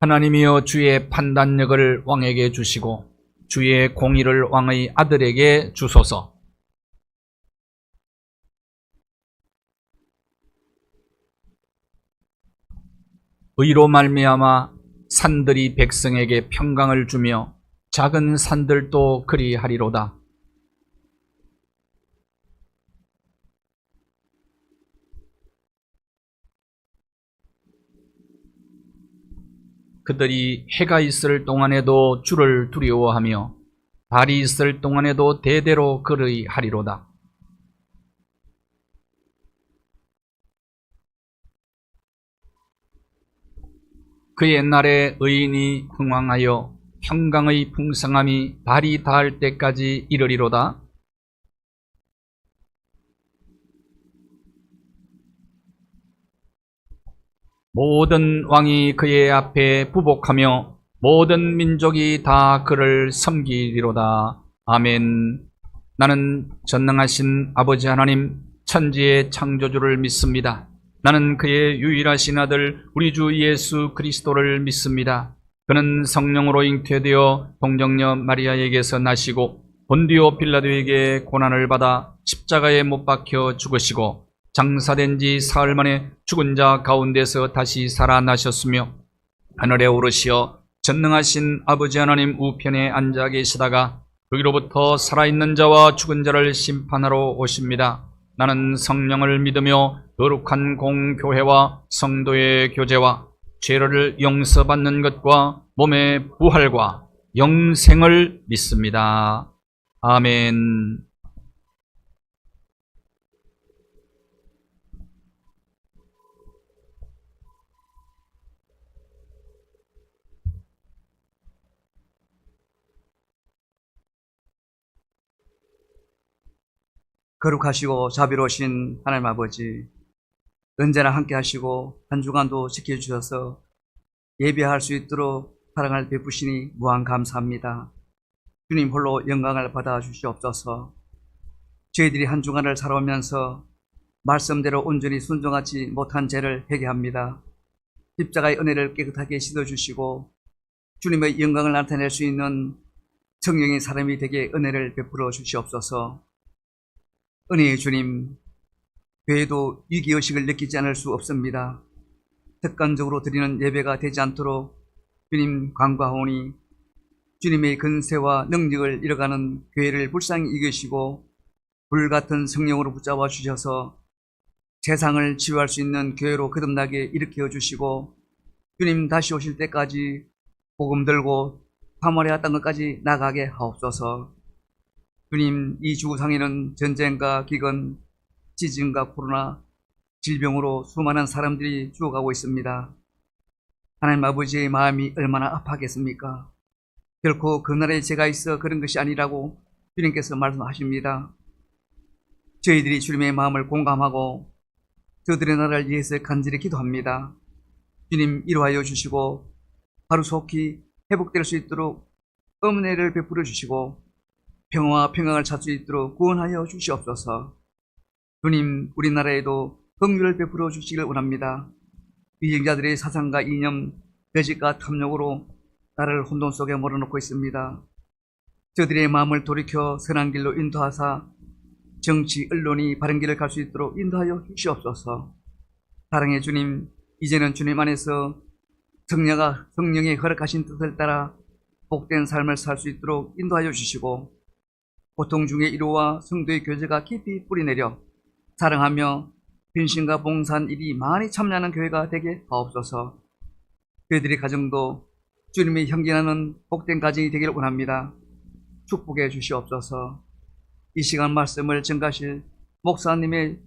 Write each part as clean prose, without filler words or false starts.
하나님이여 주의 판단력을 왕에게 주시고 주의 공의를 왕의 아들에게 주소서. 의로 말미암아 산들이 백성에게 평강을 주며 작은 산들도 그리하리로다. 그들이 해가 있을 동안에도 주를 두려워하며 달이 있을 동안에도 대대로 그리하리로다. 그 옛날에 의인이 흥왕하여 평강의 풍성함이 달이 닿을 때까지 이르리로다. 모든 왕이 그의 앞에 부복하며 모든 민족이 다 그를 섬기리로다. 아멘. 나는 전능하신 아버지 하나님 천지의 창조주를 믿습니다. 나는 그의 유일하신 아들 우리 주 예수 그리스도를 믿습니다. 그는 성령으로 잉태되어 동정녀 마리아에게서 나시고 본디오 빌라도에게 고난을 받아 십자가에 못 박혀 죽으시고 장사된 지 사흘 만에 죽은 자 가운데서 다시 살아나셨으며 하늘에 오르시어 전능하신 아버지 하나님 우편에 앉아 계시다가 거기로부터 살아있는 자와 죽은 자를 심판하러 오십니다. 나는 성령을 믿으며 거룩한 공교회와 성도의 교제와 죄를 용서받는 것과 몸의 부활과 영생을 믿습니다. 아멘. 거룩하시고 자비로우신 하나님 아버지, 언제나 함께 하시고 한 주간도 지켜주셔서 예배할 수 있도록 사랑을 베푸시니 무한 감사합니다. 주님 홀로 영광을 받아 주시옵소서. 저희들이 한 주간을 살아오면서 말씀대로 온전히 순종하지 못한 죄를 회개합니다. 십자가의 은혜를 깨끗하게 씻어주시고 주님의 영광을 나타낼 수 있는 성령의 사람이 되게 은혜를 베풀어 주시옵소서. 은혜의 주님, 교회도 위기의식을 느끼지 않을 수 없습니다. 습관적으로 드리는 예배가 되지 않도록 주님 간구하오니 주님의 근세와 능력을 잃어가는 교회를 불쌍히 이기시고 불같은 성령으로 붙잡아 주셔서 세상을 치유할 수 있는 교회로 거듭나게 일으켜 주시고 주님 다시 오실 때까지 복음 들고 사마리아 땅까지 나가게 하옵소서. 주님, 이 지구상에는 전쟁과 기근, 지진과 코로나, 질병으로 수많은 사람들이 죽어가고 있습니다. 하나님 아버지의 마음이 얼마나 아파하겠습니까? 결코 그 나라에 죄가 있어 그런 것이 아니라고 주님께서 말씀하십니다. 저희들이 주님의 마음을 공감하고 저들의 나라를 위해서 간절히 기도합니다. 주님 이루하여 주시고 하루속히 회복될 수 있도록 은혜를 베풀어 주시고 평화와 평강을 찾을 수 있도록 구원하여 주시옵소서. 주님, 우리나라에도 긍휼을 베풀어 주시길 원합니다. 위증자들의 사상과 이념, 거짓과 탐욕으로 나라를 혼돈 속에 몰아넣고 있습니다. 저들의 마음을 돌이켜 선한 길로 인도하사 정치, 언론이 바른 길을 갈 수 있도록 인도하여 주시옵소서. 사랑의 주님, 이제는 주님 안에서 성령의 허락하신 뜻을 따라 복된 삶을 살 수 있도록 인도하여 주시고 고통 중의 위로와 성도의 교제가 깊이 뿌리내려 사랑하며 변신과 봉사한 일이 많이 참여하는 교회가 되게 하옵소서. 저희들의 가정도 주님의 형제나는 복된 가정이 되기를 원합니다. 축복해 주시옵소서. 이 시간 말씀을 전가실 목사님의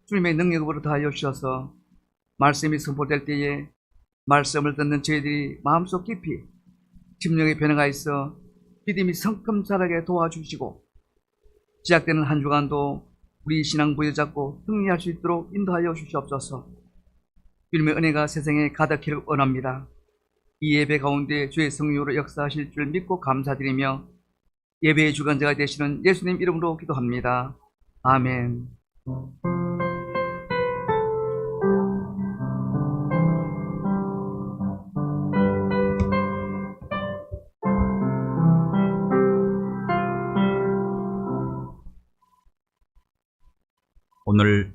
주님의 능력으로 다하여 주셔서 말씀이 선포될 때에 말씀을 듣는 저희들이 마음속 깊이 심령의 변화가 있어 믿음이 성큼 자라게 도와주시고 시작되는 한 주간도 우리 신앙 부여잡고 승리할 수 있도록 인도하여 주시옵소서. 주님의 은혜가 세상에 가득히를 원합니다. 이 예배 가운데 주의 성령으로 역사하실 줄 믿고 감사드리며 예배의 주관자가 되시는 예수님 이름으로 기도합니다. 아멘.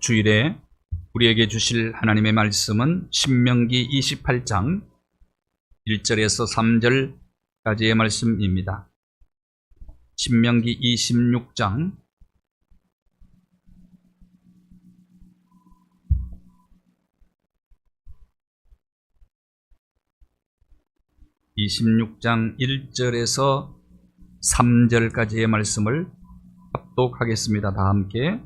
주일에 우리에게 주실 하나님의 말씀은 신명기 28장 1절에서 3절까지의 말씀입니다. 신명기 26장 1절에서 3절까지의 말씀을 합독하겠습니다. 다 함께.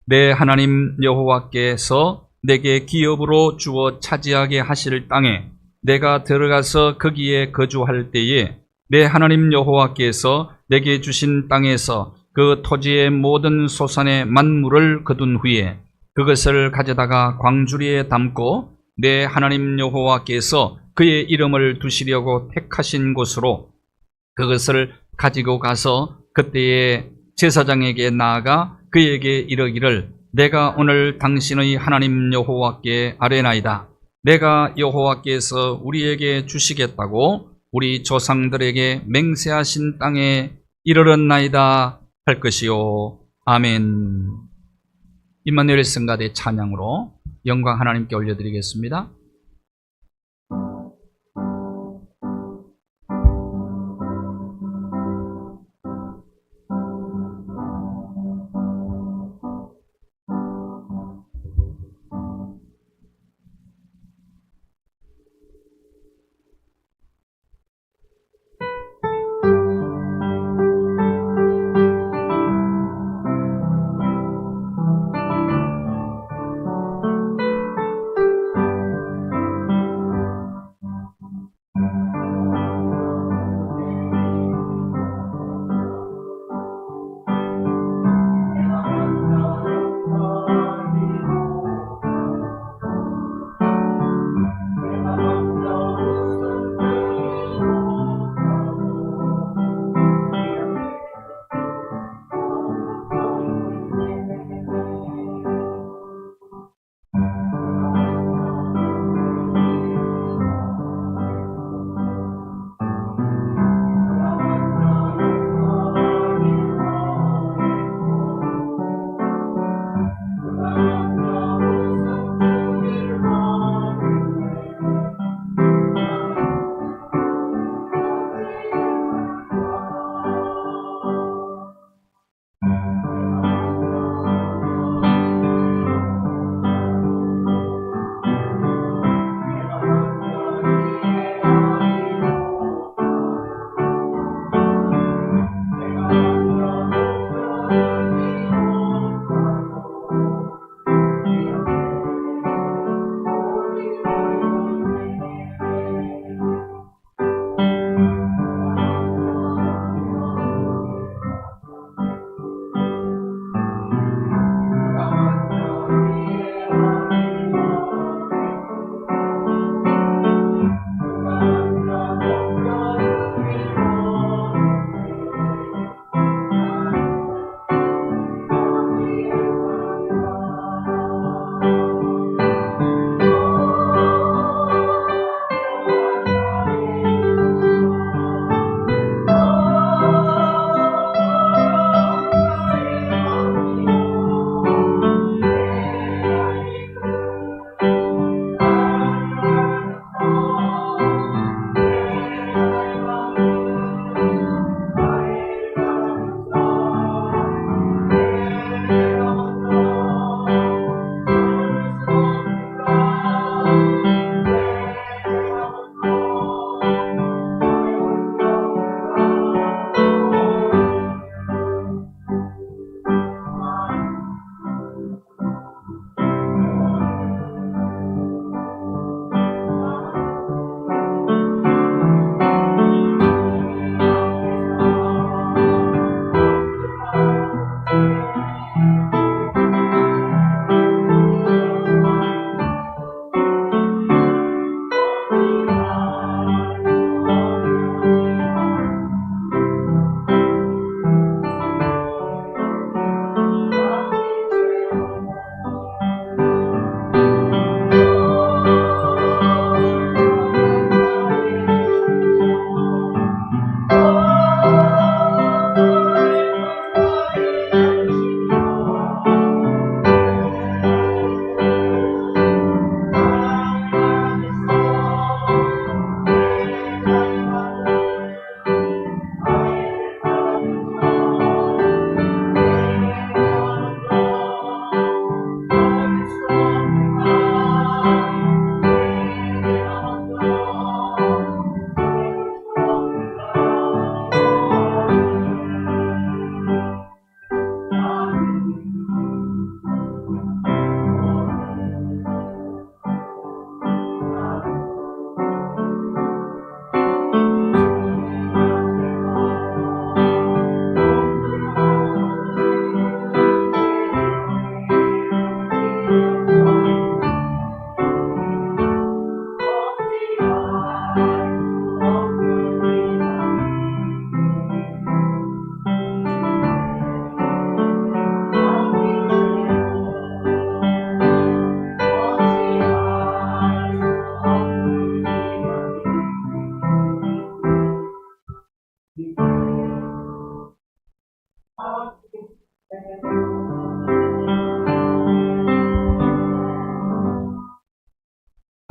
내 하나님 여호와께서 내게 기업으로 주어 차지하게 하실 땅에 내가 들어가서 거기에 거주할 때에 내 하나님 여호와께서 내게 주신 땅에서 그 토지의 모든 소산의 만물을 거둔 후에 그것을 가져다가 광주리에 담고 내 하나님 여호와께서 그의 이름을 두시려고 택하신 곳으로 그것을 가지고 가서 그때의 제사장에게 나아가 그에게 이르기를 내가 오늘 당신의 하나님 여호와께 아뢰나이다. 내가 여호와께서 우리에게 주시겠다고 우리 조상들에게 맹세하신 땅에 이르렀나이다 할 것이요. 아멘. 임마누엘 성가대 찬양으로 영광 하나님께 올려드리겠습니다.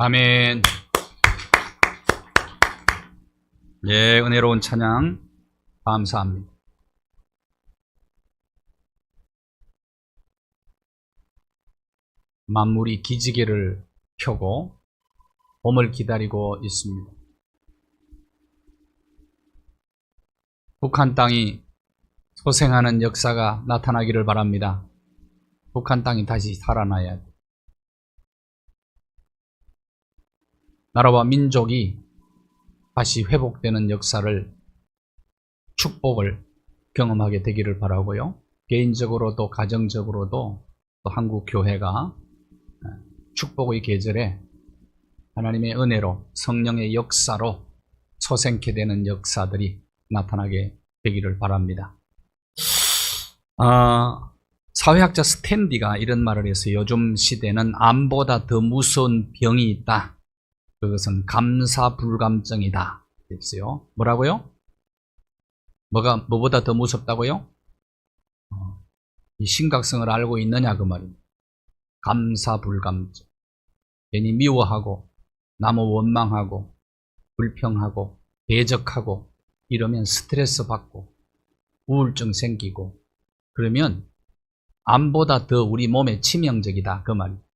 아멘. 예, 은혜로운 찬양 감사합니다. 만물이 기지개를 펴고 봄을 기다리고 있습니다. 북한 땅이 소생하는 역사가 나타나기를 바랍니다. 북한 땅이 다시 살아나야 돼. 나라와 민족이 다시 회복되는 역사를, 축복을 경험하게 되기를 바라고요. 개인적으로도 가정적으로도 또 한국 교회가 축복의 계절에 하나님의 은혜로 성령의 역사로 소생케 되는 역사들이 나타나게 되기를 바랍니다. 사회학자 스탠디가 이런 말을 해서 요즘 시대는 암보다 더 무서운 병이 있다. 그것은 감사불감증이다. 그랬어요. 뭐라고요? 뭐보다 더 무섭다고요? 이 심각성을 알고 있느냐 그 말입니다. 감사불감증. 괜히 미워하고 나무 원망하고 불평하고 대적하고 이러면 스트레스 받고 우울증 생기고 그러면 암보다 더 우리 몸에 치명적이다 그 말입니다.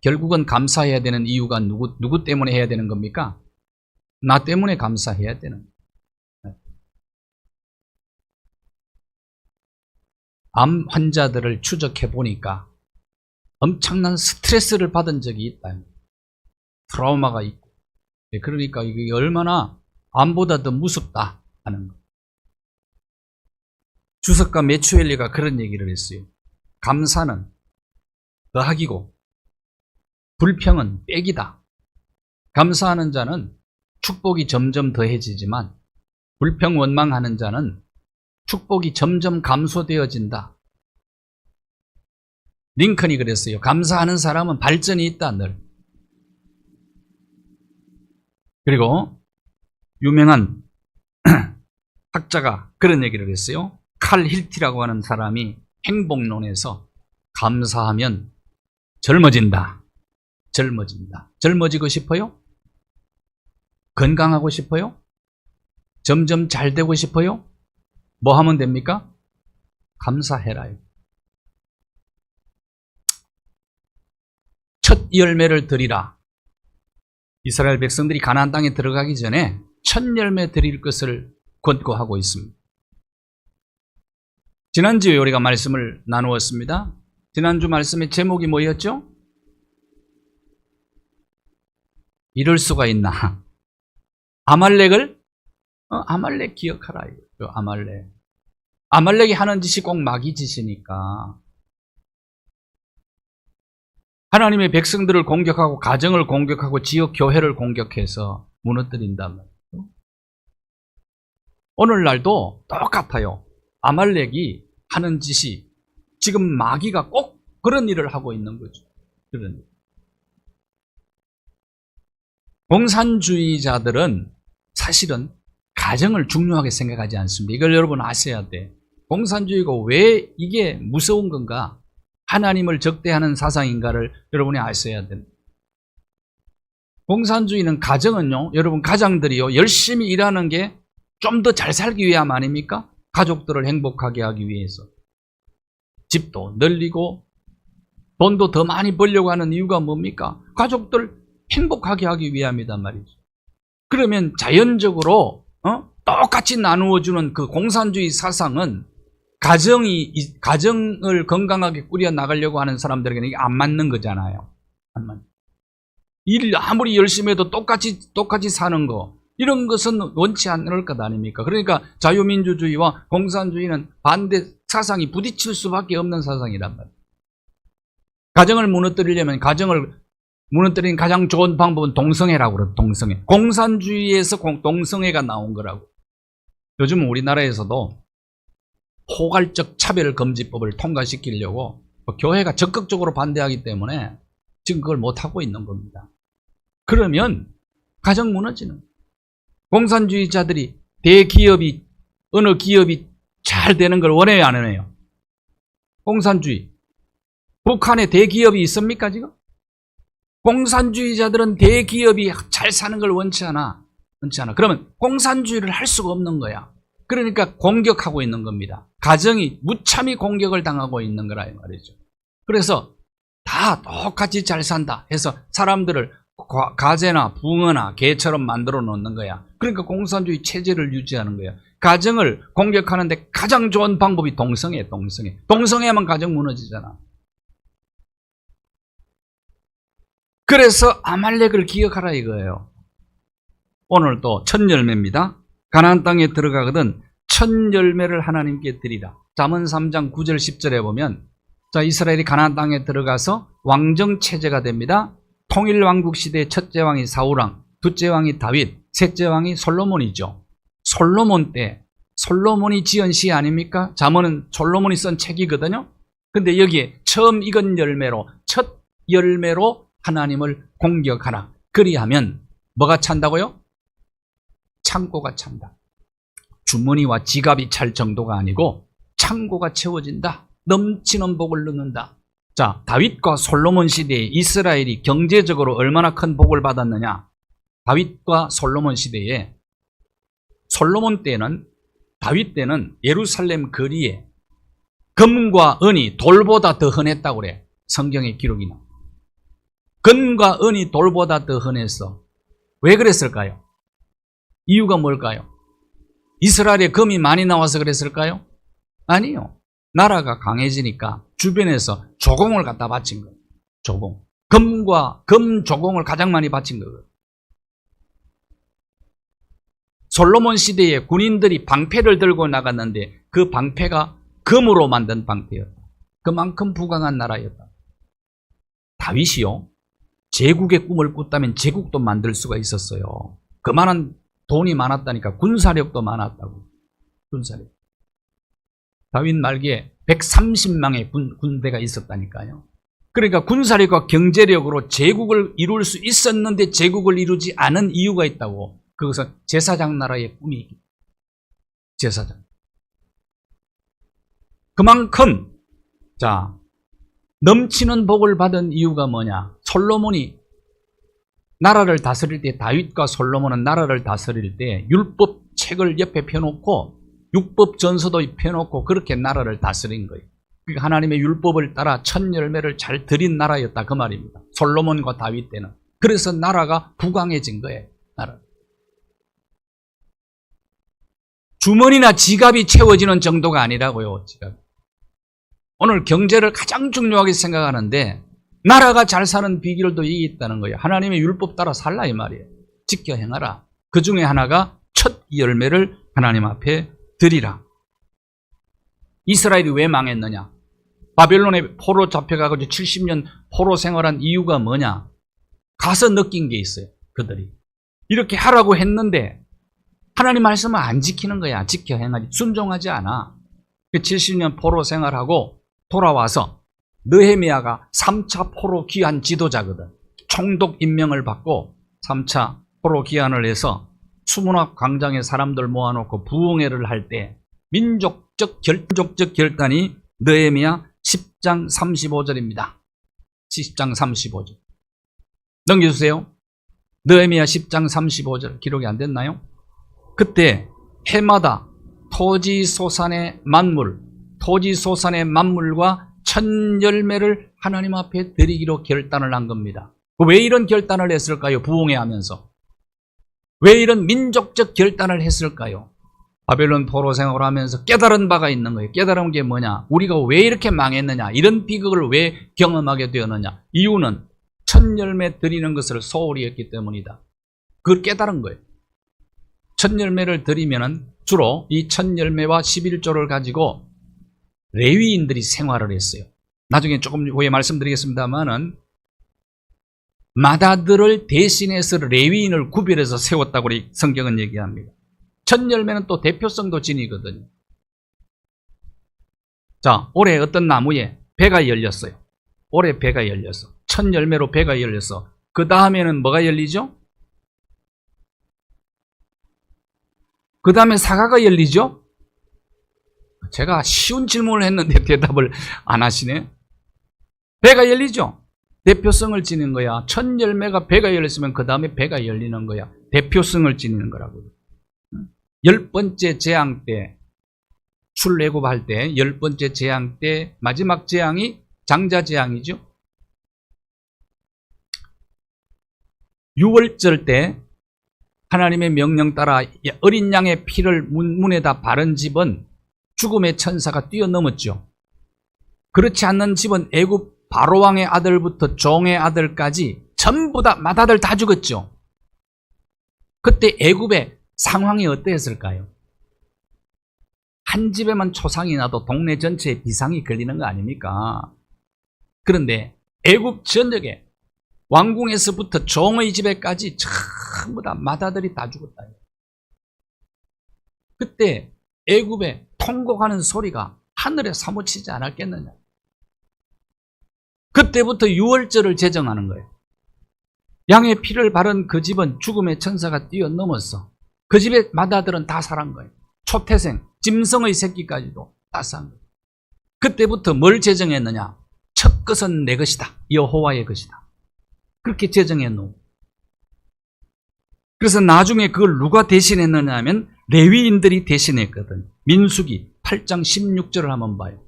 결국은 감사해야 되는 이유가 누구 때문에 해야 되는 겁니까? 나 때문에 감사해야 되는 거예요. 암 환자들을 추적해 보니까 엄청난 스트레스를 받은 적이 있다. 트라우마가 있고. 그러니까 이게 얼마나 암보다 더 무섭다 하는 거예요. 주석가 메추엘리가 그런 얘기를 했어요. 감사는 더하기고 불평은 빼기다. 감사하는 자는 축복이 점점 더해지지만 불평 원망하는 자는 축복이 점점 감소되어진다. 링컨이 그랬어요. 감사하는 사람은 발전이 있다 늘. 그리고 유명한 학자가 그런 얘기를 했어요. 칼 힐티라고 하는 사람이 행복론에서 감사하면 젊어진다. 젊어진다. 젊어지고 싶어요? 건강하고 싶어요? 점점 잘 되고 싶어요? 뭐 하면 됩니까? 감사해라요. 첫 열매를 드리라. 이스라엘 백성들이 가나안 땅에 들어가기 전에 첫 열매 드릴 것을 권고하고 있습니다. 지난주에 우리가 말씀을 나누었습니다. 지난주 말씀의 제목이 뭐였죠? 이럴 수가 있나? 아말렉을? 아말렉 기억하라. 아말렉. 아말렉이 하는 짓이 꼭 마귀 짓이니까. 하나님의 백성들을 공격하고 가정을 공격하고 지역 교회를 공격해서 무너뜨린단 말이에요. 오늘날도 똑같아요. 아말렉이 하는 짓이 지금 마귀가 꼭 그런 일을 하고 있는 거죠. 그런 일. 공산주의자들은 사실은 가정을 중요하게 생각하지 않습니다. 이걸 여러분 아셔야 돼. 공산주의가 왜 이게 무서운 건가? 하나님을 적대하는 사상인가를 여러분이 아셔야 됩니다. 공산주의는 가정은요, 여러분 가장들이요, 열심히 일하는 게 좀 더 잘 살기 위함 아닙니까? 가족들을 행복하게 하기 위해서. 집도 늘리고 돈도 더 많이 벌려고 하는 이유가 뭡니까? 가족들 행복하게 하기 위함이단 말이죠. 그러면 자연적으로 똑같이 나누어주는 그 공산주의 사상은 가정을 건강하게 꾸려 나가려고 하는 사람들에게는 이게 안 맞는 거잖아요. 안 맞는. 일 아무리 열심히 해도 똑같이 사는 거, 이런 것은 원치 않을 것 아닙니까? 그러니까 자유민주주의와 공산주의는 반대 사상이 부딪힐 수밖에 없는 사상이란 말이에요. 가정을 무너뜨리려면 가정을 무너뜨리는 가장 좋은 방법은 동성애라고 그래요. 동성애. 공산주의에서 동성애가 나온 거라고. 요즘 우리나라에서도 포괄적 차별금지법을 통과시키려고 교회가 적극적으로 반대하기 때문에 지금 그걸 못하고 있는 겁니다. 그러면 가정 무너지는 거예요. 공산주의자들이 대기업이, 어느 기업이 잘 되는 걸 원해요, 안 원해요? 공산주의. 북한에 대기업이 있습니까, 지금? 공산주의자들은 대기업이 잘 사는 걸 원치 않아. 그러면 공산주의를 할 수가 없는 거야. 그러니까 공격하고 있는 겁니다. 가정이 무참히 공격을 당하고 있는 거라 이 말이죠. 그래서 다 똑같이 잘 산다 해서 사람들을 가재나 붕어나 개처럼 만들어 놓는 거야. 그러니까 공산주의 체제를 유지하는 거야. 가정을 공격하는데 가장 좋은 방법이 동성애. 동성애하면 가정 무너지잖아. 그래서 아말렉을 기억하라 이거예요. 오늘 또 첫 열매입니다. 가나안 땅에 들어가거든 첫 열매를 하나님께 드리라. 잠언 3장 9절 10절에 보면 자, 이스라엘이 가나안 땅에 들어가서 왕정 체제가 됩니다. 통일 왕국 시대의 첫째 왕이 사울왕, 둘째 왕이 다윗, 셋째 왕이 솔로몬이죠. 솔로몬 때 솔로몬이 지은 시 아닙니까? 잠언은 솔로몬이 쓴 책이거든요. 근데 여기에 처음 익은 열매로 첫 열매로 하나님을 공격하라. 그리하면 뭐가 찬다고요? 창고가 찬다. 주머니와 지갑이 찰 정도가 아니고 창고가 채워진다. 넘치는 복을 넣는다. 자, 다윗과 솔로몬 시대에 이스라엘이 경제적으로 얼마나 큰 복을 받았느냐. 다윗과 솔로몬 시대에 솔로몬 때는 다윗 때는 예루살렘 거리에 금과 은이 돌보다 더 흔했다고 그래. 성경의 기록이 나. 금과 은이 돌보다 더 흔했어. 왜 그랬을까요? 이유가 뭘까요? 이스라엘에 금이 많이 나와서 그랬을까요? 아니요. 나라가 강해지니까 주변에서 조공을 갖다 바친 거예요. 조공. 금 조공을 가장 많이 바친 거예요. 솔로몬 시대에 군인들이 방패를 들고 나갔는데 그 방패가 금으로 만든 방패였다. 그만큼 부강한 나라였다. 다윗이요. 제국의 꿈을 꿨다면 제국도 만들 수가 있었어요. 그만한 돈이 많았다니까. 군사력도 많았다고. 군사력. 다윗 말기에 130명의 군대가 있었다니까요. 그러니까 군사력과 경제력으로 제국을 이룰 수 있었는데 제국을 이루지 않은 이유가 있다고. 그것은 제사장 나라의 꿈이 있기. 제사장. 그만큼 자 넘치는 복을 받은 이유가 뭐냐. 솔로몬이 나라를 다스릴 때 다윗과 솔로몬은 나라를 다스릴 때 율법 책을 옆에 펴놓고 율법 전서도 펴놓고 그렇게 나라를 다스린 거예요. 그러니까 하나님의 율법을 따라 첫 열매를 잘 드린 나라였다 그 말입니다. 솔로몬과 다윗 때는. 그래서 나라가 부강해진 거예요. 나라. 주머니나 지갑이 채워지는 정도가 아니라고요. 지갑. 오늘 경제를 가장 중요하게 생각하는데 나라가 잘 사는 비결도 이게 있다는 거예요. 하나님의 율법 따라 살라 이 말이에요. 지켜 행하라. 그 중에 하나가 첫 열매를 하나님 앞에 드리라. 이스라엘이 왜 망했느냐? 바벨론에 포로 잡혀가지고 70년 포로 생활한 이유가 뭐냐? 가서 느낀 게 있어요. 그들이 이렇게 하라고 했는데 하나님 말씀을 안 지키는 거야. 지켜 행하지. 순종하지 않아. 70년 포로 생활하고 돌아와서 느헤미야가 3차 포로 귀환 지도자거든. 총독 임명을 받고 3차 포로 귀환을 해서 수문학 광장에 사람들 모아놓고 부흥회를 할 때 민족적 결단이 느헤미야 10장 35절입니다. 10장 35절. 넘겨주세요. 느헤미야 10장 35절. 기록이 안 됐나요? 그때 해마다 토지소산의 만물과 첫 열매를 하나님 앞에 드리기로 결단을 한 겁니다. 왜 이런 결단을 했을까요? 부흥회 하면서. 왜 이런 민족적 결단을 했을까요? 바벨론 포로 생활을 하면서 깨달은 바가 있는 거예요. 깨달은 게 뭐냐? 우리가 왜 이렇게 망했느냐? 이런 비극을 왜 경험하게 되었느냐? 이유는 첫 열매 드리는 것을 소홀히 했기 때문이다. 그걸 깨달은 거예요. 첫 열매를 드리면은 주로 이 첫 열매와 11조를 가지고 레위인들이 생활을 했어요. 나중에 조금 후에 말씀드리겠습니다만은 마다들을 대신해서 레위인을 구별해서 세웠다고 성경은 얘기합니다. 첫 열매는 또 대표성도 지니거든요. 자, 올해 어떤 나무에 배가 열렸어요. 올해 배가 열렸어. 첫 열매로 배가 열렸어. 그 다음에는 뭐가 열리죠? 그 다음에 사과가 열리죠? 제가 쉬운 질문을 했는데 대답을 안 하시네. 배가 열리죠? 대표성을 지닌 거야. 첫 열매가 배가 열렸으면 그 다음에 배가 열리는 거야. 대표성을 지니는 거라고. 10번째 재앙 때, 출애굽할 때 10번째 재앙 때 마지막 재앙이 장자 재앙이죠. 6월절 때 하나님의 명령 따라 어린 양의 피를 문에다 바른 집은 죽음의 천사가 뛰어넘었죠. 그렇지 않는 집은 애굽 바로왕의 아들부터 종의 아들까지 전부 다 맏아들 다 죽었죠. 그때 애굽의 상황이 어땠을까요? 한 집에만 초상이 나도 동네 전체에 비상이 걸리는 거 아닙니까? 그런데 애굽 전역에 왕궁에서부터 종의 집에까지 전부 다 맏아들이 다 죽었다. 그때 애굽에 통곡하는 소리가 하늘에 사무치지 않았겠느냐. 그때부터 6월절을 제정하는 거예요. 양의 피를 바른 그 집은 죽음의 천사가 뛰어넘었어. 그 집의 맏아들은 다 살은 거예요. 초태생, 짐승의 새끼까지도 다 산 거예요. 그때부터 뭘 제정했느냐? 첫 것은 내 것이다. 여호와의 것이다. 그렇게 제정해 놓은. 그래서 나중에 그걸 누가 대신했느냐 하면 레위인들이 대신했거든. 민수기 8장 16절을 한번 봐요.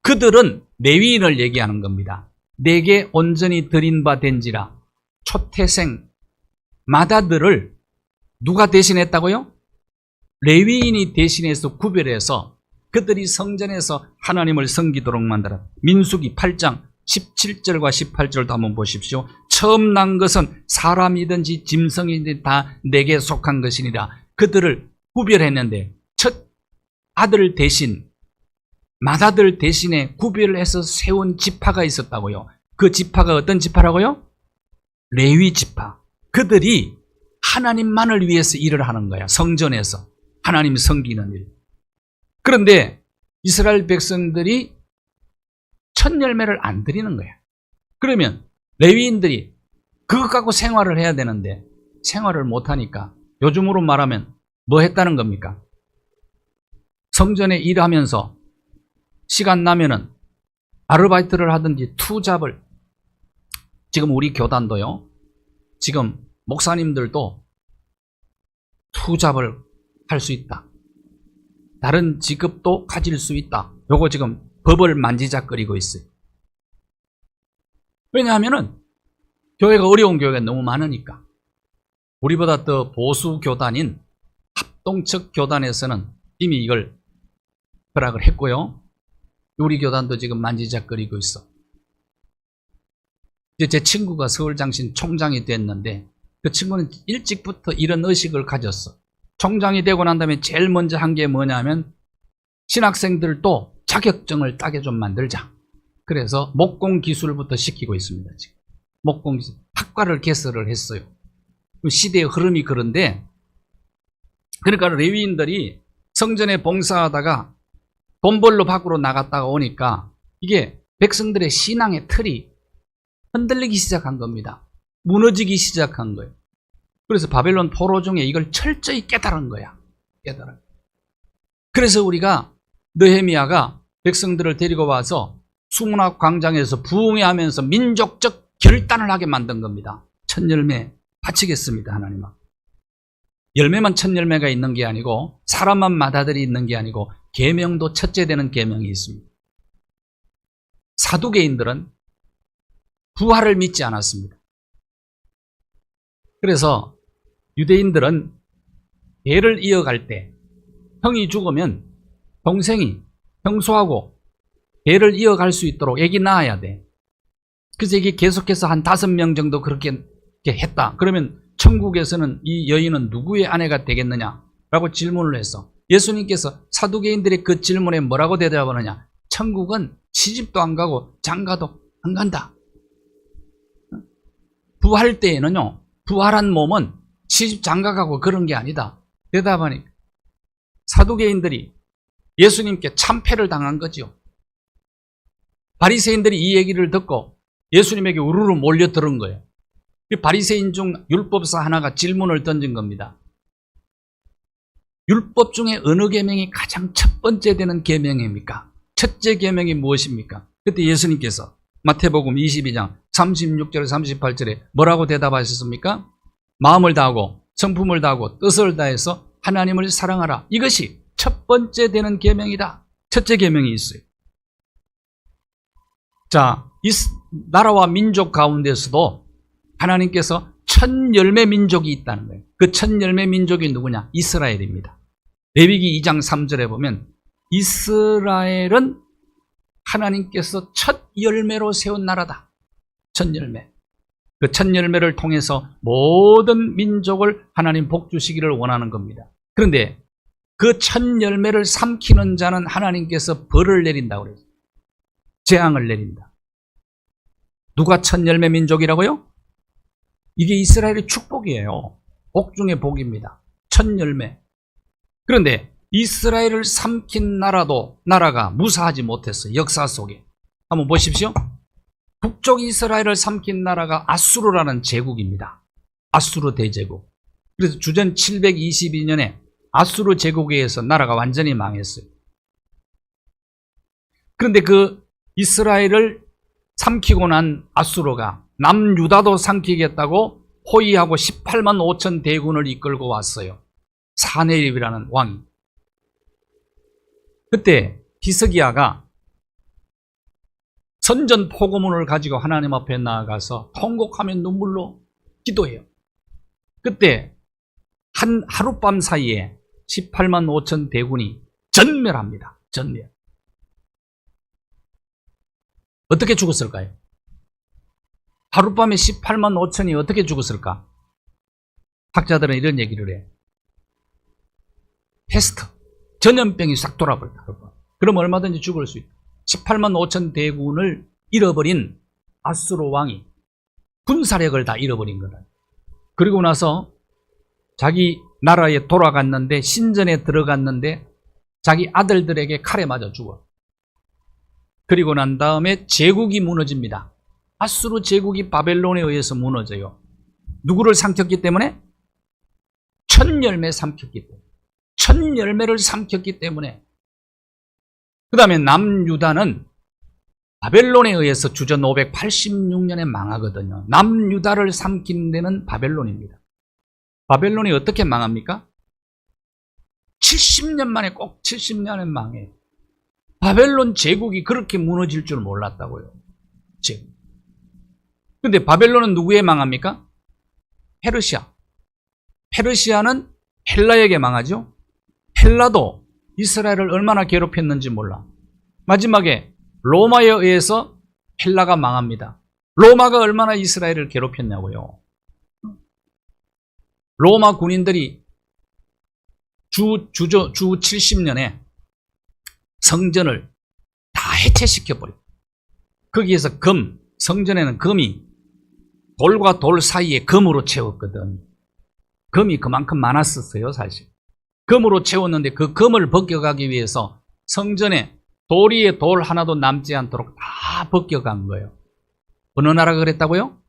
그들은 레위인을 얘기하는 겁니다. 내게 온전히 드린 바 된지라. 초태생 맏아들을 누가 대신했다고요? 레위인이 대신해서 구별해서 그들이 성전에서 하나님을 섬기도록 만들었다. 민수기 8장 17절과 18절도 한번 보십시오. 처음 난 것은 사람이든지 짐승이든지 다 내게 속한 것이니라. 그들을 구별했는데 첫 아들 대신 맏아들 대신에 구별해서 세운 지파가 있었다고요. 그 지파가 어떤 지파라고요? 레위 지파. 그들이 하나님만을 위해서 일을 하는 거야. 성전에서 하나님 섬기는 일. 그런데 이스라엘 백성들이 첫 열매를 안 드리는 거야. 그러면 레위인들이 그것 갖고 생활을 해야 되는데 생활을 못하니까 요즘으로 말하면 뭐 했다는 겁니까? 성전에 일하면서 시간 나면은 아르바이트를 하든지 투잡을. 지금 우리 교단도요, 지금 목사님들도 투잡을 할 수 있다. 다른 직업도 가질 수 있다. 요거 지금 법을 만지작거리고 있어요. 왜냐하면은 교회가 어려운 교회가 너무 많으니까. 우리보다 더 보수 교단인 합동측 교단에서는 이미 이걸 허락을 했고요. 우리 교단도 지금 만지작거리고 있어. 이제 제 친구가 서울장신 총장이 됐는데 그 친구는 일찍부터 이런 의식을 가졌어. 총장이 되고 난 다음에 제일 먼저 한 게 뭐냐면 신학생들도 자격증을 따게 좀 만들자. 그래서 목공기술부터 시키고 있습니다. 지금 목공기술 학과를 개설을 했어요. 시대의 흐름이 그런데, 그러니까 레위인들이 성전에 봉사하다가 돈 벌러 밖으로 나갔다가 오니까 이게 백성들의 신앙의 틀이 흔들리기 시작한 겁니다. 무너지기 시작한 거예요. 그래서 바벨론 포로 중에 이걸 철저히 깨달은 거야. 깨달아. 그래서 우리가 느헤미야가 백성들을 데리고 와서 수문학 광장에서 부흥회하면서 민족적 결단을 하게 만든 겁니다. 첫 열매 바치겠습니다, 하나님 앞. 열매만 첫 열매가 있는 게 아니고 사람만 맏아들이 있는 게 아니고 계명도 첫째 되는 계명이 있습니다. 사두개인들은 부활을 믿지 않았습니다. 그래서 유대인들은 대를 이어갈 때 형이 죽으면 동생이 형수하고 대를 이어갈 수 있도록 애기 낳아야 돼. 그래서 이게 계속해서 한 5명 정도 그렇게 했다. 그러면 천국에서는 이 여인은 누구의 아내가 되겠느냐라고 질문을 했어. 예수님께서 사두개인들의 그 질문에 뭐라고 대답하느냐? 천국은 시집도 안 가고 장가도 안 간다. 부활 때에는요, 부활한 몸은 시집 장가가고 그런 게 아니다. 대답하니 사두개인들이 예수님께 참패를 당한 거지요. 바리새인들이 이 얘기를 듣고 예수님에게 우르르 몰려들은 거예요. 바리새인 중 율법사 하나가 질문을 던진 겁니다. 율법 중에 어느 계명이 가장 첫 번째 되는 계명입니까? 첫째 계명이 무엇입니까? 그때 예수님께서 마태복음 22장 36절 38절에 뭐라고 대답하셨습니까? 마음을 다하고 성품을 다하고 뜻을 다해서 하나님을 사랑하라. 이것이 첫 번째 되는 계명이다. 첫째 계명이 있어요. 자, 이 나라와 민족 가운데서도 하나님께서 첫 열매 민족이 있다는 거예요. 그 첫 열매 민족이 누구냐? 이스라엘입니다. 레위기 2장 3절에 보면 이스라엘은 하나님께서 첫 열매로 세운 나라다. 첫 열매. 그 첫 열매를 통해서 모든 민족을 하나님 복주시기를 원하는 겁니다. 그런데 그 첫 열매를 삼키는 자는 하나님께서 벌을 내린다고 그랬어요. 재앙을 내린다. 누가 첫 열매 민족이라고요? 이게 이스라엘의 축복이에요. 복 중에 복입니다. 첫 열매. 그런데 이스라엘을 삼킨 나라가 무사하지 못했어요. 역사 속에. 한번 보십시오. 북쪽 이스라엘을 삼킨 나라가 아수르라는 제국입니다. 아수르 대제국. 그래서 주전 722년에 아수르 제국에 의해서 나라가 완전히 망했어요. 그런데 그 이스라엘을 삼키고 난 아수르가 남유다도 삼키겠다고 호위하고 18만 5천 대군을 이끌고 왔어요. 사네립이라는 왕이. 그때 히스기야가 선전 포고문을 가지고 하나님 앞에 나아가서 통곡하며 눈물로 기도해요. 그때 하룻밤 사이에 18만 5천 대군이 전멸합니다. 전멸. 어떻게 죽었을까요? 하룻밤에 18만 5천이 어떻게 죽었을까? 학자들은 이런 얘기를 해. 패스트, 전염병이 싹 돌아버렸다. 그럼 얼마든지 죽을 수 있다. 18만 5천 대군을 잃어버린 아수르 왕이 군사력을 다 잃어버린 거다. 그리고 나서 자기 나라에 돌아갔는데, 신전에 들어갔는데 자기 아들들에게 칼에 맞아 죽어. 그리고 난 다음에 제국이 무너집니다. 아수르 제국이 바벨론에 의해서 무너져요. 누구를 삼켰기 때문에? 첫 열매 삼켰기 때문에. 첫 열매를 삼켰기 때문에. 그 다음에 남유다는 바벨론에 의해서 주전 586년에 망하거든요. 남유다를 삼킨 데는 바벨론입니다. 바벨론이 어떻게 망합니까? 70년 만에, 꼭 70년에 망해요. 바벨론 제국이 그렇게 무너질 줄 몰랐다고요. 제국. 근데 바벨론은 누구에 망합니까? 페르시아. 페르시아는 헬라에게 망하죠. 헬라도 이스라엘을 얼마나 괴롭혔는지 몰라. 마지막에 로마에 의해서 헬라가 망합니다. 로마가 얼마나 이스라엘을 괴롭혔냐고요. 로마 군인들이 주 70년에 성전을 다 해체시켜버려요. 거기에서 성전에는 금이 돌과 돌 사이에 금으로 채웠거든. 금이 그만큼 많았었어요, 사실. 금으로 채웠는데 그 금을 벗겨가기 위해서 성전에 돌 위에 돌 하나도 남지 않도록 다 벗겨간 거예요. 어느 나라가 그랬다고요?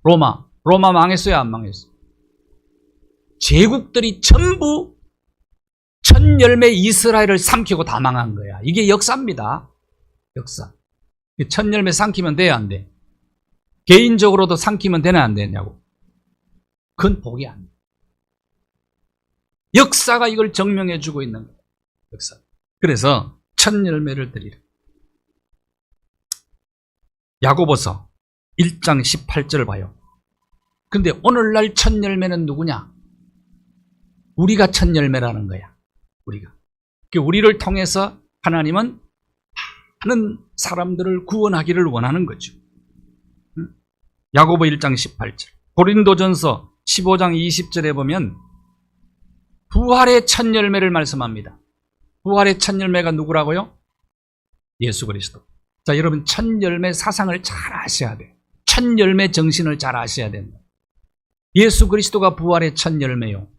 로마. 로마 망했어요, 안 망했어요? 제국들이 전부 첫 열매 이스라엘을 삼키고 다 망한 거야. 이게 역사입니다. 역사. 첫 열매 삼키면 돼야 안 돼? 개인적으로도 삼키면 되나 안 되냐고. 그건 복이 안 돼. 역사가 이걸 증명해 주고 있는 거예요. 역사. 그래서 첫 열매를 드리라. 야고보서 1장 18절을 봐요. 근데 오늘날 첫 열매는 누구냐? 우리가 첫 열매라는 거야. 우리가. 우리를 통해서 하나님은 많은 사람들을 구원하기를 원하는 거죠. 야고보 1장 18절. 고린도전서 15장 20절에 보면 부활의 첫 열매를 말씀합니다. 부활의 첫 열매가 누구라고요? 예수 그리스도. 자, 여러분 첫 열매 사상을 잘 아셔야 돼요. 첫 열매 정신을 잘 아셔야 된다. 예수 그리스도가 부활의 첫 열매요.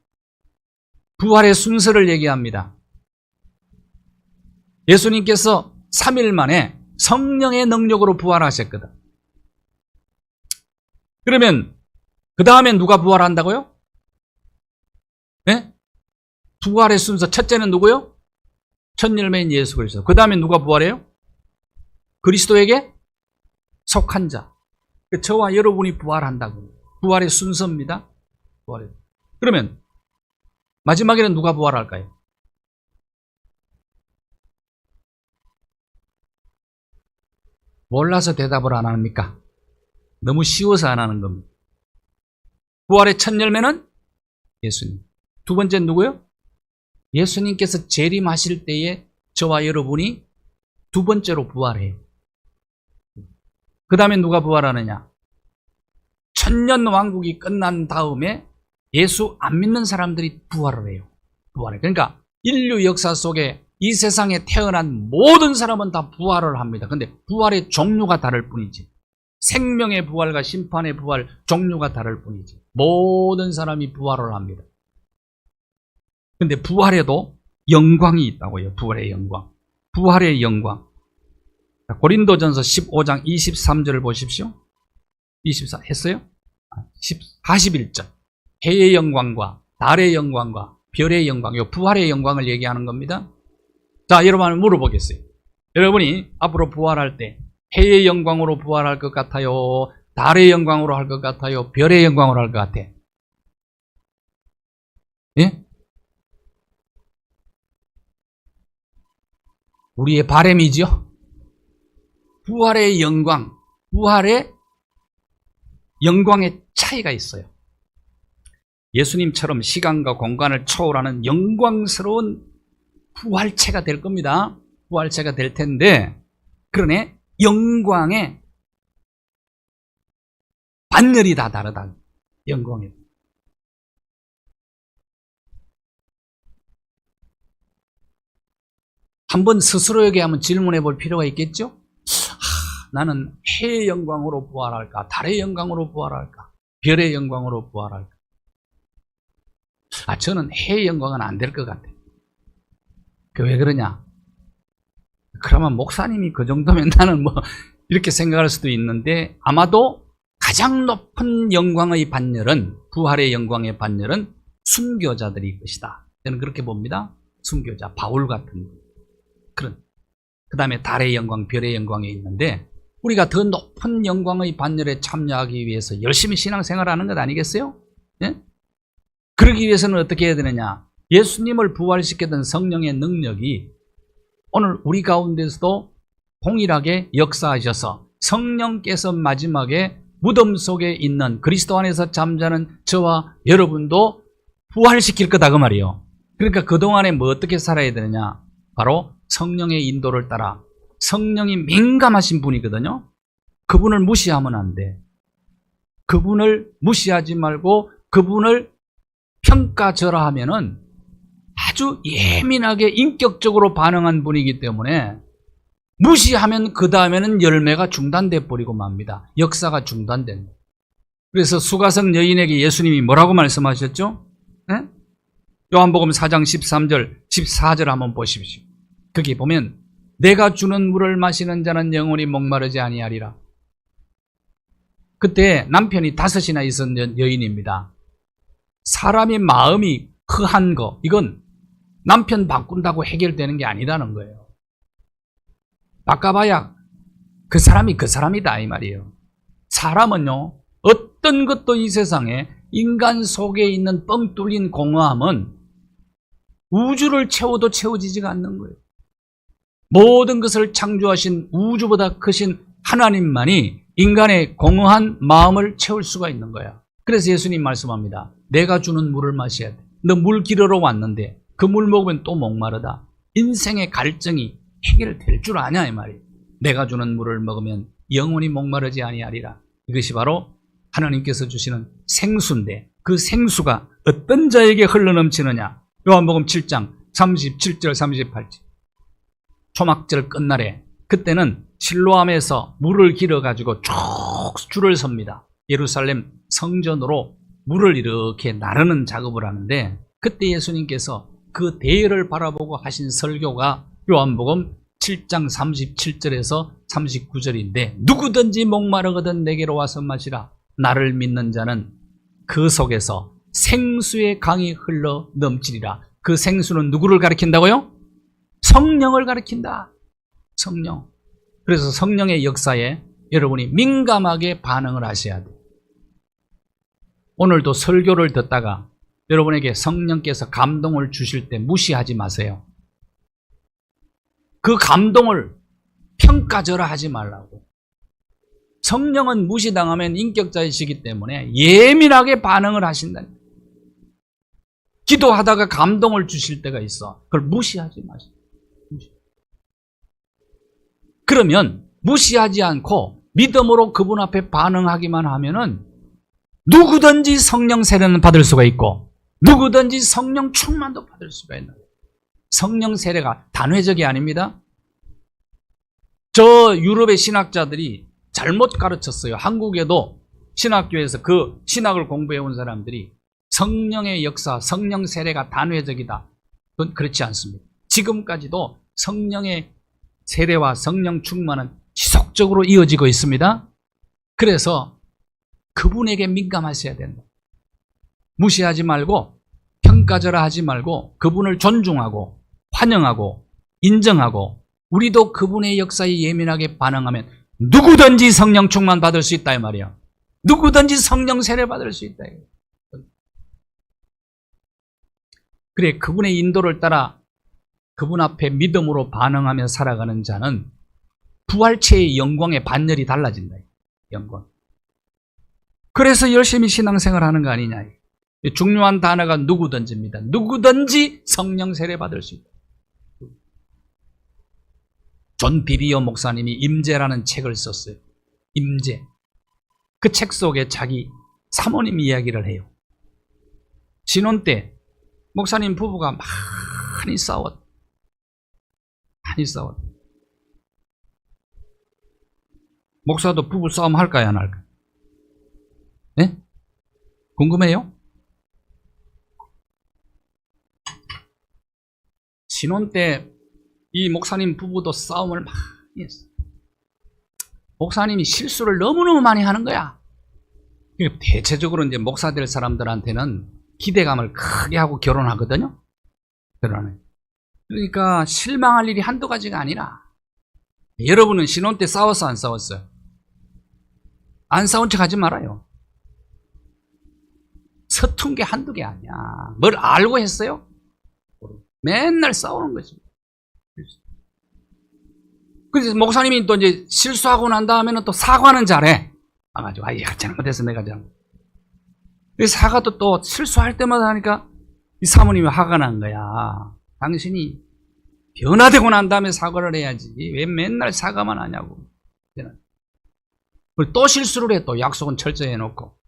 부활의 순서를 얘기합니다. 예수님께서 3일 만에 성령의 능력으로 부활하셨거든. 그러면 그 다음에 누가 부활한다고요? 네? 부활의 순서 첫째는 누구요? 첫 열매인 예수 그리스도. 그 다음에 누가 부활해요? 그리스도에게 속한 자. 저와 여러분이 부활한다고. 부활의 순서입니다. 부활의. 그러면 마지막에는 누가 부활할까요? 몰라서 대답을 안 합니까? 너무 쉬워서 안 하는 겁니다. 부활의 첫 열매는 예수님. 두 번째는 누구요? 예수님께서 재림하실 때에 저와 여러분이 두 번째로 부활해요. 그 다음에 누가 부활하느냐? 천년 왕국이 끝난 다음에 예수 안 믿는 사람들이 부활을 해요. 부활해. 그러니까 인류 역사 속에 이 세상에 태어난 모든 사람은 다 부활을 합니다. 근데 부활의 종류가 다를 뿐이지. 생명의 부활과 심판의 부활 종류가 다를 뿐이지. 모든 사람이 부활을 합니다. 근데 부활에도 영광이 있다고요. 부활의 영광. 부활의 영광. 고린도전서 15장 23절을 보십시오. 24 했어요? 41절. 해의 영광과 달의 영광과 별의 영광, 요 부활의 영광을 얘기하는 겁니다. 자, 여러분 물어보겠어요. 여러분이 앞으로 부활할 때 해의 영광으로 부활할 것 같아요? 달의 영광으로 할 것 같아요? 별의 영광으로 할 것 같아? 예? 우리의 바람이죠. 부활의 영광, 부활의 영광의 차이가 있어요. 예수님처럼 시간과 공간을 초월하는 영광스러운 부활체가 될 겁니다. 부활체가 될 텐데, 그러네 영광의 반열이 다 다르다. 영광이. 한번 스스로에게 한번 질문해 볼 필요가 있겠죠? 나는 해의 영광으로 부활할까? 달의 영광으로 부활할까? 별의 영광으로 부활할까? 저는 해의 영광은 안 될 것 같아요. 왜 그러냐? 그러면 목사님이 그 정도면 나는 이렇게 생각할 수도 있는데, 아마도 가장 높은 영광의 반열은, 부활의 영광의 반열은 순교자들이 것이다. 저는 그렇게 봅니다. 순교자, 바울 같은 그런. 그 다음에 달의 영광, 별의 영광이 있는데, 우리가 더 높은 영광의 반열에 참여하기 위해서 열심히 신앙생활을 하는 것 아니겠어요? 예? 그러기 위해서는 어떻게 해야 되느냐? 예수님을 부활시켰던 성령의 능력이 오늘 우리 가운데서도 동일하게 역사하셔서 성령께서 마지막에 무덤 속에 있는 그리스도 안에서 잠자는 저와 여러분도 부활시킬 거다 그 말이에요. 그러니까 그동안에 어떻게 살아야 되느냐? 바로 성령의 인도를 따라. 성령이 민감하신 분이거든요. 그분을 무시하면 안 돼. 그분을 무시하지 말고 그분을 평가절하하면은 아주 예민하게 인격적으로 반응한 분이기 때문에 무시하면 그 다음에는 열매가 중단돼 버리고 맙니다. 역사가 중단된. 그래서 수가성 여인에게 예수님이 뭐라고 말씀하셨죠? 네? 요한복음 4장 13절 14절 한번 보십시오. 거기 보면 내가 주는 물을 마시는 자는 영원히 목마르지 아니하리라. 그때 남편이 5이나 있었던 여인입니다. 사람의 마음이 허한 거, 이건 남편 바꾼다고 해결되는 게 아니라는 거예요. 바꿔봐야 그 사람이 그 사람이다 이 말이에요. 사람은요, 어떤 것도 이 세상에 인간 속에 있는 뻥 뚫린 공허함은 우주를 채워도 채워지지가 않는 거예요. 모든 것을 창조하신 우주보다 크신 하나님만이 인간의 공허한 마음을 채울 수가 있는 거야. 그래서 예수님 말씀합니다. 내가 주는 물을 마셔야 돼. 너 물 기르러 왔는데 그 물 먹으면 또 목마르다. 인생의 갈증이 해결될 줄 아냐 이 말이에요. 내가 주는 물을 먹으면 영원히 목마르지 아니하리라. 이것이 바로 하나님께서 주시는 생수인데, 그 생수가 어떤 자에게 흘러넘치느냐. 요한복음 7장 37절 38절. 초막절 끝날에 그때는 실로암에서 물을 길어가지고 쭉 줄을 섭니다. 예루살렘 성전으로 물을 이렇게 나르는 작업을 하는데, 그때 예수님께서 그 대열을 바라보고 하신 설교가 요한복음 7장 37절에서 39절인데, 누구든지 목마르거든 내게로 와서 마시라. 나를 믿는 자는 그 속에서 생수의 강이 흘러 넘치리라. 그 생수는 누구를 가리킨다고요? 성령을 가리킨다. 성령. 그래서 성령의 역사에 여러분이 민감하게 반응을 하셔야 돼요. 오늘도 설교를 듣다가 여러분에게 성령께서 감동을 주실 때 무시하지 마세요. 그 감동을 평가절하 하지 말라고. 성령은 무시당하면 인격자이시기 때문에 예민하게 반응을 하신다. 기도하다가 감동을 주실 때가 있어. 그걸 무시하지 마세요. 그러면 무시하지 않고 믿음으로 그분 앞에 반응하기만 하면은 누구든지 성령 세례는 받을 수가 있고 누구든지 성령 충만도 받을 수가 있는 거예요. 성령 세례가 단회적이 아닙니다. 저 유럽의 신학자들이 잘못 가르쳤어요. 한국에도 신학교에서 그 신학을 공부해 온 사람들이 성령의 역사, 성령 세례가 단회적이다. 그건 그렇지 않습니다. 지금까지도 성령의 세례와 성령 충만은 지속적으로 이어지고 있습니다. 그래서 그분에게 민감하셔야 된다. 무시하지 말고 평가절하하지 말고 그분을 존중하고 환영하고 인정하고 우리도 그분의 역사에 예민하게 반응하면 누구든지 성령 충만 받을 수 있다 이 말이야. 누구든지 성령 세례 받을 수 있다. 그래, 그분의 인도를 따라 그분 앞에 믿음으로 반응하며 살아가는 자는 부활체의 영광의 반열이 달라진다. 영광. 그래서 열심히 신앙생활 하는 거 아니냐. 중요한 단어가 누구든지입니다. 누구든지 성령 세례 받을 수 있다. 존 비비어 목사님이 임재라는 책을 썼어요. 임재. 그 책 속에 자기 사모님 이야기를 해요. 신혼 때 목사님 부부가 많이 싸웠. 목사도 부부 싸움 할까요, 안 할까요? 네? 궁금해요? 신혼 때 이 목사님 부부도 싸움을 많이 했어요. 목사님이 실수를 너무너무 많이 하는 거야. 대체적으로 이제 목사 될 사람들한테는 기대감을 크게 하고 결혼하거든요. 결혼해. 그러니까 실망할 일이 한두 가지가 아니라 여러분은 신혼 때 싸웠어, 안 싸웠어요? 안 싸운 척 하지 말아요. 서툰 게 한두 개 아니야. 뭘 알고 했어요? 맨날 싸우는 거지. 그래서 목사님이 또 이제 실수하고 난 다음에는 또 사과는 잘해. 와가지고, 야, 잘못했어, 내가 잘못. 사과도 또 실수할 때마다 하니까 이 사모님이 화가 난 거야. 당신이 변화되고 난 다음에 사과를 해야지. 왜 맨날 사과만 하냐고. 또 실수를 해. 또 약속은 철저히 해놓고.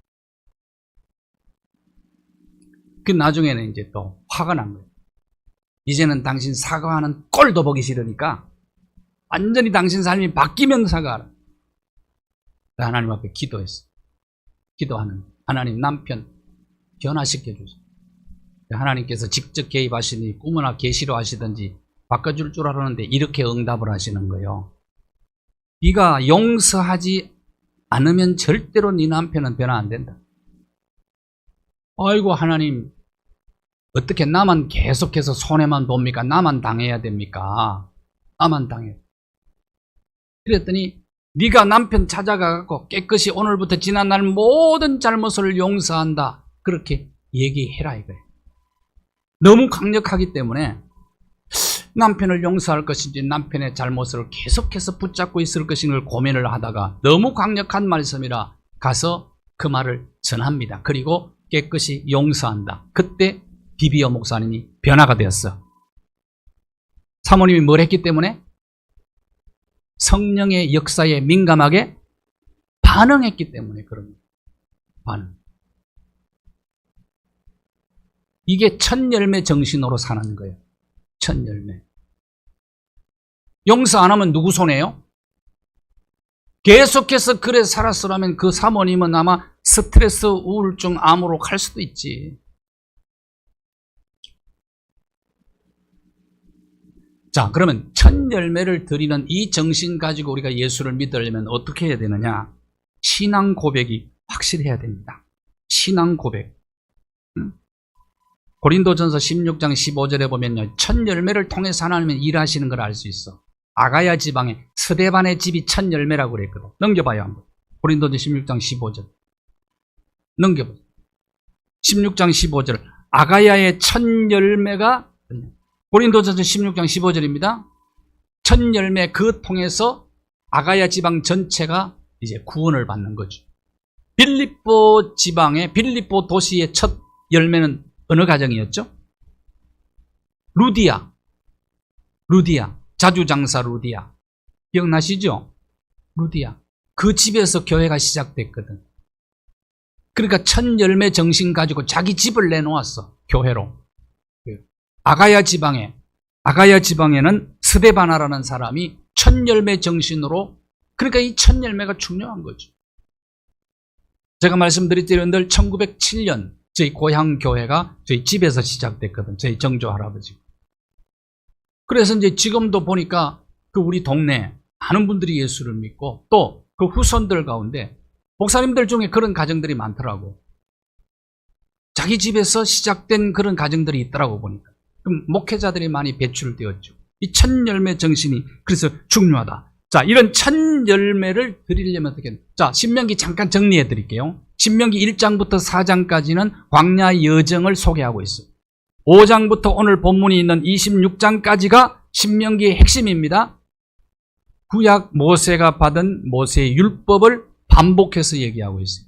그 나중에는 이제 또 화가 난 거예요. 이제는 당신 사과하는 꼴도 보기 싫으니까 완전히 당신 삶이 바뀌면 사과하라. 하나님 앞에 기도했어. 기도하는 하나님 남편 변화시켜 주세요. 하나님께서 직접 개입하시니 꿈이나 계시로 하시든지 바꿔줄 줄 알았는데 이렇게 응답을 하시는 거예요. 네가 용서하지 않으면 절대로 네 남편은 변화 안 된다. 아이고 하나님, 어떻게 나만 계속해서 손해만 봅니까? 나만 당해야 됩니까? 나만 당해. 그랬더니 네가 남편 찾아가고 깨끗이 오늘부터 지난날 모든 잘못을 용서한다. 그렇게 얘기해라 이거예요. 너무 강력하기 때문에 남편을 용서할 것인지 남편의 잘못을 계속해서 붙잡고 있을 것인지를 고민을 하다가 너무 강력한 말씀이라 가서 그 말을 전합니다. 그리고 깨끗이 용서한다. 그때 비비어 목사님이 변화가 되었어. 사모님이 뭘 했기 때문에? 성령의 역사에 민감하게 반응했기 때문에 그런 거예요. 반응. 이게 첫 열매 정신으로 사는 거예요. 첫 열매. 용서 안 하면 누구 손해요? 계속해서 그래 살았으라면 그 사모님은 아마 스트레스, 우울증, 암으로 갈 수도 있지. 자, 그러면 첫 열매를 드리는 이 정신 가지고 우리가 예수를 믿으려면 어떻게 해야 되느냐? 신앙 고백이 확실해야 됩니다. 신앙 고백. 고린도전서 16장 15절에 보면요, 첫 열매를 통해서 하나님은 일하시는 걸 알 수 있어. 아가야 지방에 스데반의 집이 첫 열매라고 그랬거든. 넘겨봐요 한번. 고린도전 16장 15절. 넘겨보세요. 16장 15절. 아가야의 첫 열매가 고린도전서 16장 15절입니다. 첫 열매 그 통해서 아가야 지방 전체가 이제 구원을 받는 거죠. 빌립보 지방의 빌립보 도시의 첫 열매는 어느 가정이었죠? 루디아. 자주장사 루디아. 기억나시죠? 루디아. 그 집에서 교회가 시작됐거든. 그러니까 첫 열매 정신 가지고 자기 집을 내놓았어. 교회로. 아가야 지방에는 스데바나라는 사람이 첫 열매 정신으로, 그러니까 이 첫 열매가 중요한 거죠. 제가 말씀드렸던 늘 1907년 저희 고향 교회가 저희 집에서 시작됐거든. 저희 정조 할아버지. 그래서 이제 지금도 보니까 그 우리 동네 많은 분들이 예수를 믿고 또 그 후손들 가운데 목사님들 중에 그런 가정들이 많더라고. 자기 집에서 시작된 그런 가정들이 있더라고 보니까. 그럼 목회자들이 많이 배출되었죠. 이 첫 열매 정신이 그래서 중요하다. 자, 이런 첫 열매를 드리려면 어떻게? 자, 신명기 잠깐 정리해 드릴게요. 신명기 1장부터 4장까지는 광야 여정을 소개하고 있어요. 5장부터 오늘 본문이 있는 26장까지가 신명기의 핵심입니다. 구약 모세가 받은 모세의 율법을 반복해서 얘기하고 있어요.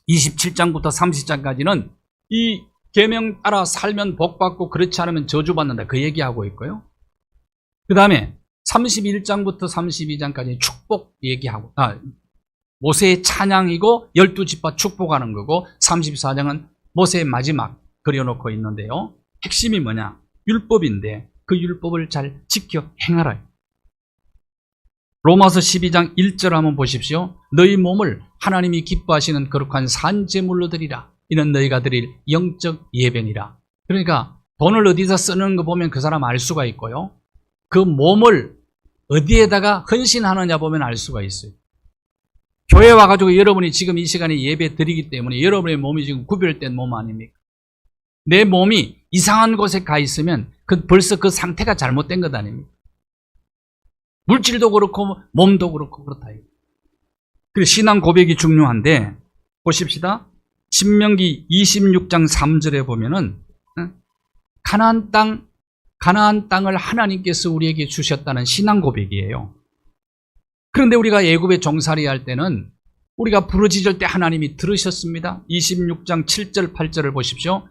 27장부터 30장까지는 이 계명 따라 살면 복받고 그렇지 않으면 저주받는다. 그 얘기하고 있고요. 그 다음에 31장부터 32장까지 축복 얘기하고, 모세의 찬양이고 12지파 축복하는 거고, 34장은 모세의 마지막 그려놓고 있는데요. 핵심이 뭐냐? 율법인데 그 율법을 잘 지켜 행하라. 로마서 12장 1절 한번 보십시오. 너희 몸을 하나님이 기뻐하시는 거룩한 산제물로 드리라. 이는 너희가 드릴 영적 예배니라. 그러니까 돈을 어디서 쓰는 거 보면 그 사람 알 수가 있고요. 그 몸을 어디에다가 헌신하느냐 보면 알 수가 있어요. 교회 와가지고 여러분이 지금 이 시간에 예배 드리기 때문에 여러분의 몸이 지금 구별된 몸 아닙니까? 내 몸이 이상한 곳에 가 있으면 벌써 그 상태가 잘못된 것 아닙니까? 물질도 그렇고 몸도 그렇고 그렇다. 그래서 신앙 고백이 중요한데 보십시다. 신명기 26장 3절에 보면은 가나안 땅을 하나님께서 우리에게 주셨다는 신앙 고백이에요. 그런데 우리가 애굽에 종살이 할 때는 우리가 부르짖을 때 하나님이 들으셨습니다. 26장 7절 8절을 보십시오.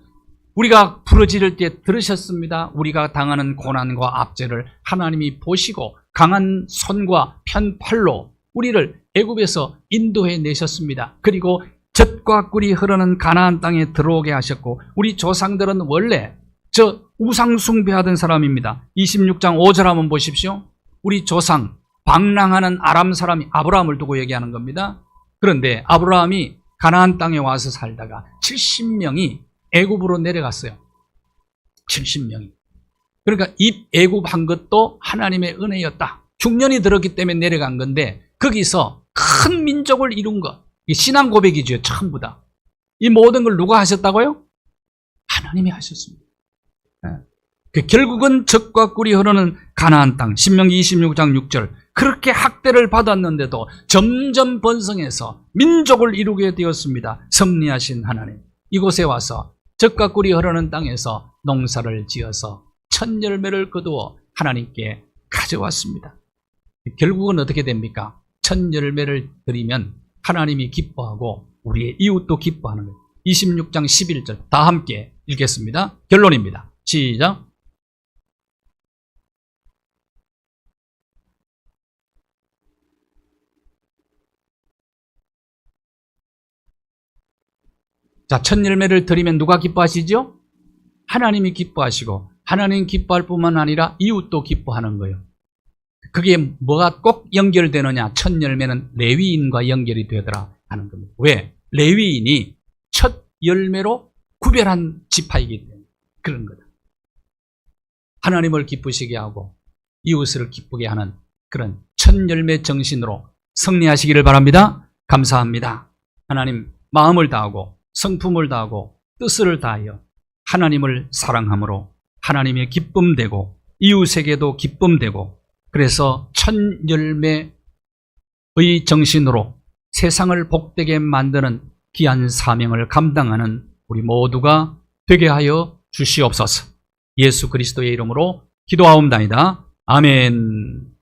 우리가 부르짖을 때 들으셨습니다. 우리가 당하는 고난과 압제를 하나님이 보시고 강한 손과 편팔로 우리를 애굽에서 인도해 내셨습니다. 그리고 젖과 꿀이 흐르는 가나안 땅에 들어오게 하셨고 우리 조상들은 원래 저 우상 숭배하던 사람입니다. 26장 5절 한번 보십시오. 우리 조상 방랑하는 아람 사람이 아브라함을 두고 얘기하는 겁니다. 그런데 아브라함이 가나안 땅에 와서 살다가 70명이 애굽으로 내려갔어요. 70명이. 그러니까 애굽한 것도 하나님의 은혜였다. 흉년이 들었기 때문에 내려간 건데 거기서 큰 민족을 이룬 것. 신앙 고백이죠. 전부 다. 이 모든 걸 누가 하셨다고요? 하나님이 하셨습니다. 결국은 젖과 꿀이 흐르는 가나안 땅. 신명기 26장 6절. 그렇게 학대를 받았는데도 점점 번성해서 민족을 이루게 되었습니다. 섭리하신 하나님. 이곳에 와서 젖과 꿀이 흐르는 땅에서 농사를 지어서 첫 열매를 거두어 하나님께 가져왔습니다. 결국은 어떻게 됩니까? 첫 열매를 드리면 하나님이 기뻐하고 우리의 이웃도 기뻐하는 거예요. 26장 11절 다 함께 읽겠습니다. 결론입니다. 시작. 자, 첫 열매를 드리면 누가 기뻐하시죠? 하나님이 기뻐하시고 하나님 기뻐할 뿐만 아니라 이웃도 기뻐하는 거예요. 그게 뭐가 꼭 연결되느냐? 첫 열매는 레위인과 연결이 되더라 하는 겁니다. 왜? 레위인이 첫 열매로 구별한 지파이기 때문에 그런 거다. 하나님을 기쁘시게 하고 이웃을 기쁘게 하는 그런 첫 열매 정신으로 승리하시기를 바랍니다. 감사합니다. 하나님 마음을 다하고 성품을 다하고 뜻을 다하여 하나님을 사랑함으로 하나님의 기쁨 되고 이웃에게도 기쁨 되고, 그래서 천 열매의 정신으로 세상을 복되게 만드는 귀한 사명을 감당하는 우리 모두가 되게 하여 주시옵소서. 예수 그리스도의 이름으로 기도하옵나이다. 아멘.